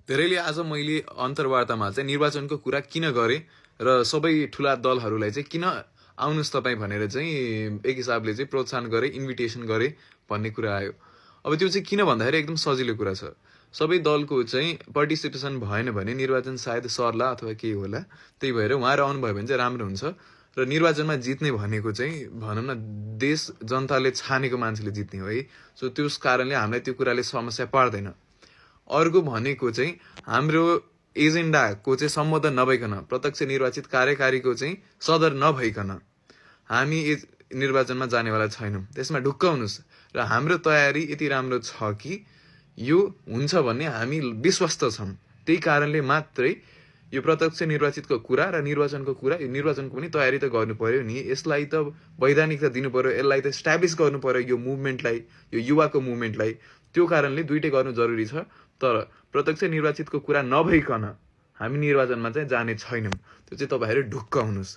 धेरैले आज मैले अन्तर्वार्तामा चाहिँ निर्वाचनको कुरा किन गरेँ र सबै ठुला दलहरूलाई चाहिँ किन आउनुहोस् तपाईँ भनेर चाहिँ एक हिसाबले चाहिँ प्रोत्साहन गरेँ, इन्भिटेसन गरेँ भन्ने कुरा आयो। अब त्यो चाहिँ किन भन्दाखेरि एकदम सजिलो कुरा छ। सबै दलको चाहिँ पार्टिसिपेसन भएन भने निर्वाचन सायद सर्ला अथवा केही होला। त्यही भएर उहाँहरू आउनुभयो भने चाहिँ राम्रो हुन्छ र निर्वाचनमा जित्ने भनेको चाहिँ भनौँ न देश जनताले छानेको मान्छेले जित्ने हो है। सो त्यस कारणले हामीलाई त्यो कुराले समस्या पार्दैन। अर्को भनेको चाहिँ हाम्रो एजेन्डाको चाहिँ सम्बोधन नभइकन, प्रत्यक्ष निर्वाचित कार्यकारीको चाहिँ सदर नभइकन हामी निर्वाचनमा जानेवाला छैनौँ। त्यसमा ढुक्क हुनुहोस् र हाम्रो तयारी यति राम्रो छ कि यो हुन्छ भन्ने हामी विश्वस्त छौँ। त्यही कारणले मात्रै यो प्रत्यक्ष निर्वाचितको कुरा र निर्वाचनको कुरा, यो निर्वाचनको पनि तयारी त गर्नु पर्यो नि। यसलाई त वैधानिकता दिनु पर्यो, यसलाई त इस्टाब्लिस गर्नु पर्यो यो मुभमेन्टलाई, यो युवाको मुभमेन्टलाई। त्यो कारणले दुइटै गर्नु जरुरी छ। तर प्रत्यक्ष निर्वाचितको कुरा नभइकन हामी निर्वाचनमा चाहिँ जाने छैनौँ। त्यो चाहिँ तपाईँहरू ढुक्क हुनुहोस्।